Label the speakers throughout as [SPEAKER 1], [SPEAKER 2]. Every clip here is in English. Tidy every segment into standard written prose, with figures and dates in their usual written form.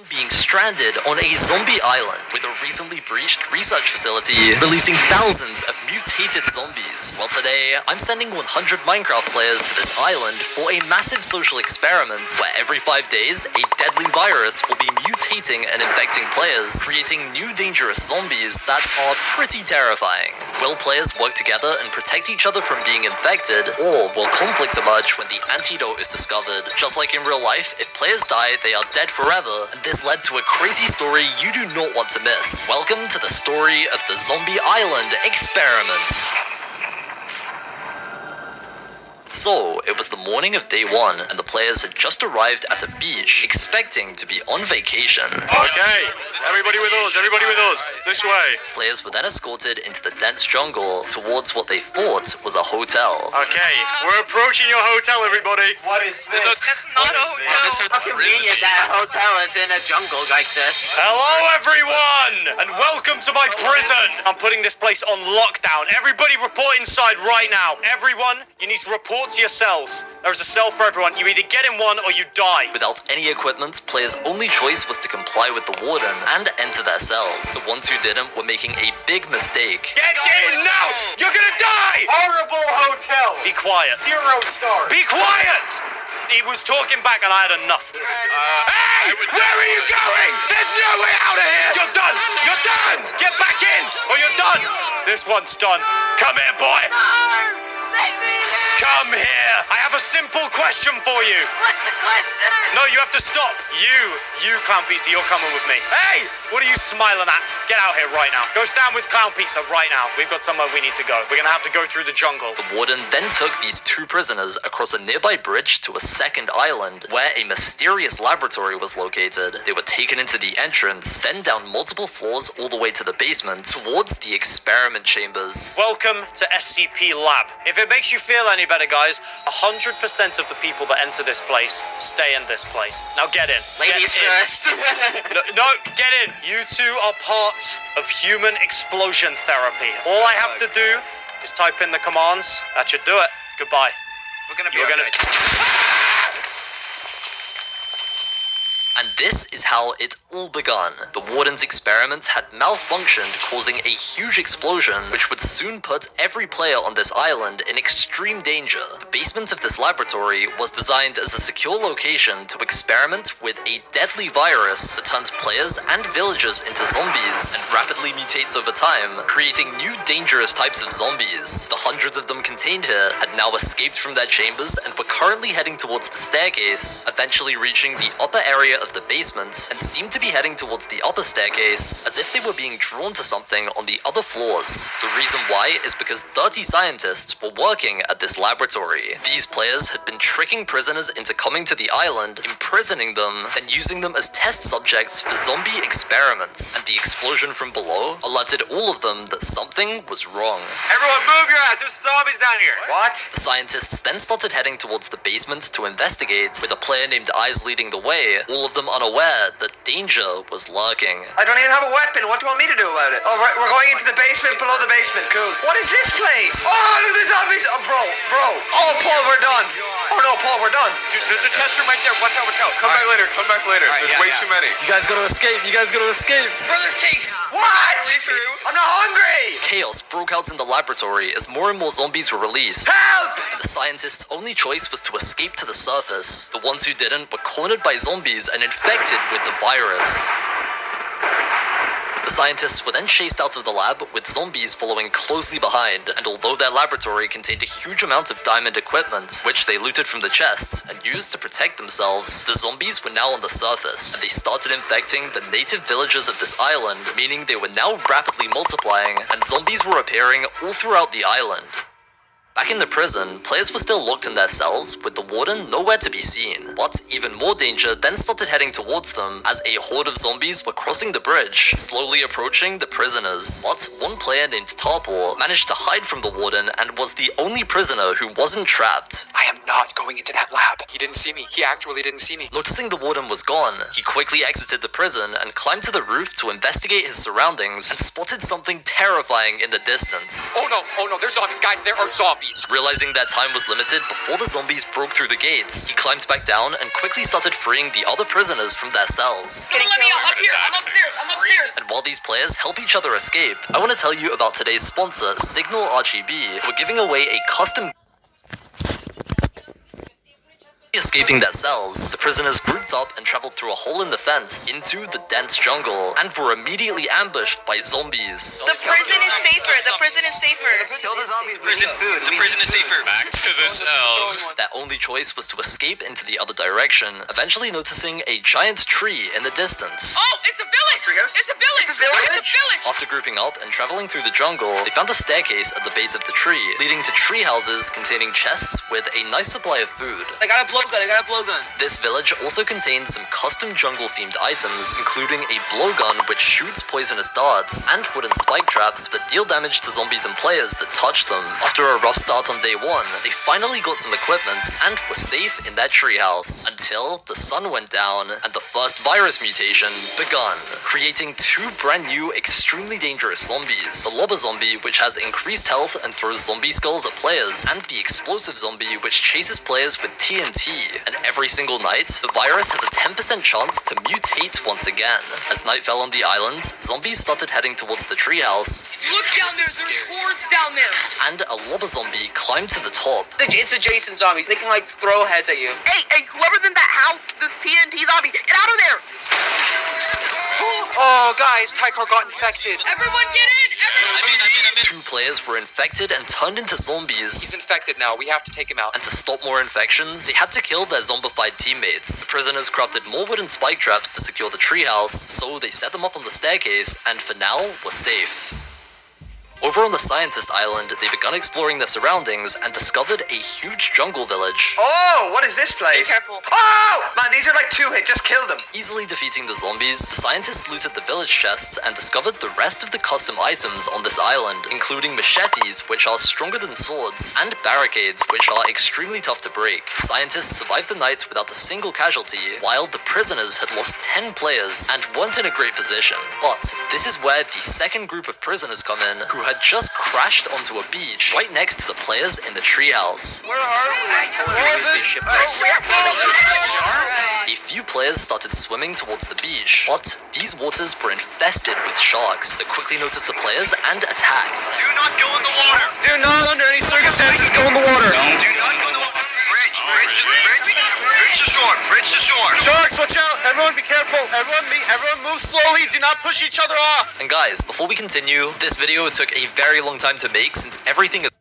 [SPEAKER 1] being stranded on a zombie island with a recently breached research facility releasing thousands of mutated zombies. Well, today, I'm sending 100 Minecraft players to this island for a massive social experiment where every 5 days, a deadly virus will be mutating and infecting players, creating new dangerous zombies that are pretty terrifying. Will players work together and protect each other from being infected, or will conflict emerge when the antidote is discovered? Just like in real life, if players die, they are dead forever, and this led to a crazy story you do not want to miss. Welcome to the story of the Zombie Island Experiment. So, it was the morning of day 1, and the players had just arrived at a beach, expecting to be on vacation.
[SPEAKER 2] Okay, everybody with us, this way.
[SPEAKER 1] Players were then escorted into the dense jungle towards what they thought was a hotel.
[SPEAKER 2] Okay, we're approaching your hotel, everybody.
[SPEAKER 3] What is this?
[SPEAKER 4] That's not a hotel.
[SPEAKER 3] How convenient that a hotel is in a jungle like this.
[SPEAKER 2] Hello, everyone, and welcome to my prison. I'm putting this place on lockdown. Everybody report inside right now. Everyone, you need to report to your cells. There's a cell for everyone. You either get in one or you die.
[SPEAKER 1] Without any equipment, players' only choice was to comply with the warden and enter their cells. The ones who didn't were making a big mistake.
[SPEAKER 2] Get in now! You're gonna die!
[SPEAKER 3] Horrible hotel.
[SPEAKER 2] Be quiet.
[SPEAKER 3] 0 stars.
[SPEAKER 2] Be quiet! He was talking back and I had enough. Hey! Where are you going? There's no way out of here! You're done! You're done! Get back in or you're done! This one's done. Come here, boy! Come here! I have a simple question for you.
[SPEAKER 4] What's the question?
[SPEAKER 2] No, you have to stop. You Clown Pizza, you're coming with me. Hey! What are you smiling at? Get out here right now. Go stand with Clown Pizza right now. We've got somewhere we need to go. We're gonna have to go through the jungle.
[SPEAKER 1] The warden then took these 2 prisoners across a nearby bridge to a second island, where a mysterious laboratory was located. They were taken into the entrance, then down multiple floors all the way to the basement, towards the experiment chambers.
[SPEAKER 2] Welcome to SCP Lab. If it makes you feel any better, guys, 100% of the people that enter this place stay in this place. Now get in.
[SPEAKER 3] Ladies
[SPEAKER 2] Get in.
[SPEAKER 3] first.
[SPEAKER 2] No, get in. You two are part of human explosion therapy. All I have to do is type in the commands. That should do it. Goodbye.
[SPEAKER 3] We're gonna be
[SPEAKER 2] You're gonna...
[SPEAKER 1] And this is how it all begun. The warden's experiment had malfunctioned, causing a huge explosion, which would soon put every player on this island in extreme danger. The basement of this laboratory was designed as a secure location to experiment with a deadly virus that turns players and villagers into zombies and rapidly mutates over time, creating new dangerous types of zombies. The hundreds of them contained here had now escaped from their chambers and were currently heading towards the staircase, eventually reaching the upper area of the basement, and seemed to be heading towards the upper staircase as if they were being drawn to something on the other floors. The reason why is because 30 scientists were working at this laboratory. These players had been tricking prisoners into coming to the island, imprisoning them, then using them as test subjects for zombie experiments. And the explosion from below alerted all of them that something was wrong.
[SPEAKER 3] Everyone move your ass. There's zombies down here. What?
[SPEAKER 1] The scientists then started heading towards the basement to investigate, with a player named Eyes leading the way, all of them unaware that danger was lurking.
[SPEAKER 3] I don't even have a weapon. What do you want me to do about it? Oh, right, we're going into the basement below the basement. Cool. What is this place? Oh, look at the zombies. Oh, bro. Oh, Paul, we're done. Oh, no, Paul, we're done.
[SPEAKER 5] Dude, there's a test room right there. Watch out. Come back later. There's way too many.
[SPEAKER 1] You guys gotta escape,
[SPEAKER 3] Brothers cakes. What? I'm not hungry.
[SPEAKER 1] Chaos broke out in the laboratory as more and more zombies were released.
[SPEAKER 3] Help.
[SPEAKER 1] And the scientists' only choice was to escape to the surface. The ones who didn't were cornered by zombies and infected with the virus. The scientists were then chased out of the lab, with zombies following closely behind, and although their laboratory contained a huge amount of diamond equipment, which they looted from the chests and used to protect themselves, the zombies were now on the surface, and they started infecting the native villagers of this island, meaning they were now rapidly multiplying, and zombies were appearing all throughout the island. Back in the prison, players were still locked in their cells, with the warden nowhere to be seen. But even more danger then started heading towards them, as a horde of zombies were crossing the bridge, slowly approaching the prisoners. But one player named Tarpor managed to hide from the warden and was the only prisoner who wasn't trapped.
[SPEAKER 5] I am not going into that lab. He didn't see me. He actually didn't see me.
[SPEAKER 1] Noticing the warden was gone, he quickly exited the prison and climbed to the roof to investigate his surroundings, and spotted something terrifying in the distance.
[SPEAKER 5] Oh no, there's zombies, guys. There are zombies. zombies.
[SPEAKER 1] Realizing that time was limited before the zombies broke through the gates, he climbed back down and quickly started freeing the other prisoners from their cells.
[SPEAKER 4] Someone let me out. Up here. I'm upstairs.
[SPEAKER 1] And while these players help each other escape, I want to tell you about today's sponsor, Signal RGB, who are giving away a custom escaping their cells. The prisoners grouped up and traveled through a hole in the fence into the dense jungle and were immediately ambushed by zombies.
[SPEAKER 4] The prison is safer.
[SPEAKER 3] Kill the zombies.
[SPEAKER 5] The prison is safer. Back to the cells.
[SPEAKER 1] Their only choice was to escape into the other direction, eventually noticing a giant tree in the distance.
[SPEAKER 4] Oh, it's a village.
[SPEAKER 3] Treehouse?
[SPEAKER 4] It's a village.
[SPEAKER 1] After grouping up and traveling through the jungle, they found a staircase at the base of the tree, leading to tree houses containing chests with a nice supply of food.
[SPEAKER 3] I got a blowgun.
[SPEAKER 1] This village also contains some custom jungle-themed items, including a blowgun which shoots poisonous darts, and wooden spike traps that deal damage to zombies and players that touch them. After a rough start on day one, they finally got some equipment and were safe in their treehouse, until the sun went down and the first virus mutation begun, creating two brand new, extremely dangerous zombies. The Lobber Zombie, which has increased health and throws zombie skulls at players, and the Explosive Zombie, which chases players with TNT. And every single night, the virus has a 10% chance to mutate once again. As night fell on the islands, zombies started heading towards the treehouse,
[SPEAKER 4] Look down there. There's hordes down there.
[SPEAKER 1] and a Lobber Zombie climbed to the top.
[SPEAKER 3] It's the Jason zombies. They can like throw heads at you.
[SPEAKER 4] Hey, whoever's in that house, the TNT zombie, get out of there.
[SPEAKER 3] Oh, guys, Tycar got infected.
[SPEAKER 4] Everyone get in.
[SPEAKER 1] Two players were infected and turned into zombies.
[SPEAKER 3] He's infected now. We have to take him out.
[SPEAKER 1] And to stop more infections, they had to kill their zombified teammates. The prisoners crafted more wooden spike traps to secure the treehouse, so they set them up on the staircase, and for now, were safe. Over on the Scientist Island, they begun exploring their surroundings and discovered a huge jungle village.
[SPEAKER 3] Oh, what is this place?
[SPEAKER 4] Be careful.
[SPEAKER 3] Oh, man, these are like two hit. Just kill them.
[SPEAKER 1] Easily defeating the zombies, the scientists looted the village chests and discovered the rest of the custom items on this island, including machetes, which are stronger than swords, and barricades, which are extremely tough to break. Scientists survived the night without a single casualty, while the prisoners had lost 10 players and weren't in a great position. But this is where the second group of prisoners come in, who had just crashed onto a beach right next to the players in the treehouse.
[SPEAKER 3] Where are we?
[SPEAKER 1] A few players started swimming towards the beach, but these waters were infested with sharks that quickly noticed the players and attacked.
[SPEAKER 2] Do not go in the water.
[SPEAKER 5] Do not, under any circumstances, go in the water.
[SPEAKER 2] Do not go in the water. Bridge to shore. Bridge to shore.
[SPEAKER 5] Sharks, watch out! Everyone, be careful. Everyone move slowly. Do not push each other off.
[SPEAKER 1] And guys, before we continue, this video took a very long time to make since everything is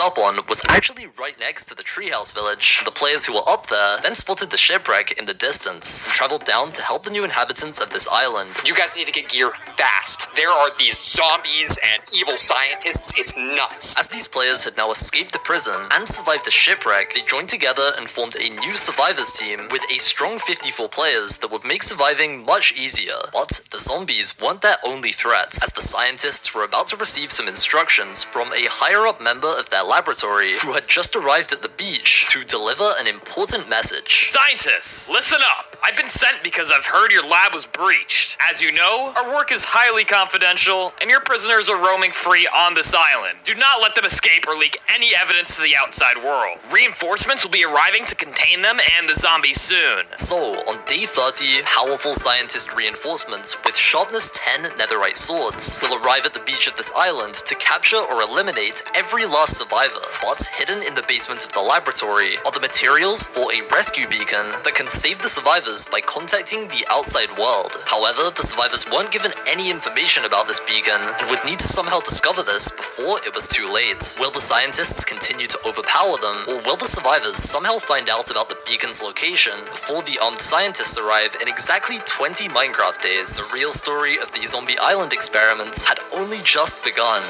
[SPEAKER 1] up on was actually right next to the treehouse village. The players who were up there then spotted the shipwreck in the distance and traveled down to help the new inhabitants of this island.
[SPEAKER 6] You guys need to get gear fast. There are these zombies and evil scientists. It's nuts.
[SPEAKER 1] As these players had now escaped the prison and survived the shipwreck, they joined together and formed a new survivors team with a strong 54 players that would make surviving much easier. But the zombies weren't their only threats, as the scientists were about to receive some instructions from a higher-up member of their laboratory who had just arrived at the beach to deliver an important message.
[SPEAKER 7] Scientists, listen up. I've been sent because I've heard your lab was breached. As you know, our work is highly confidential, and your prisoners are roaming free on this island. Do not let them escape or leak any evidence to the outside world. Reinforcements will be arriving to contain them and the zombies soon.
[SPEAKER 1] So, on day 30, powerful scientist reinforcements with sharpness 10 netherite swords will arrive at the beach of this island to capture or eliminate every last survivor. But hidden in the basement of the laboratory are the materials for a rescue beacon that can save the survivors by contacting the outside world. However, the survivors weren't given any information about this beacon and would need to somehow discover this before it was too late. Will the scientists continue to overpower them, or will the survivors somehow find out about the beacon's location before the armed scientists arrive in exactly 20 Minecraft days? The real story of the Zombie Island experiments had only just begun.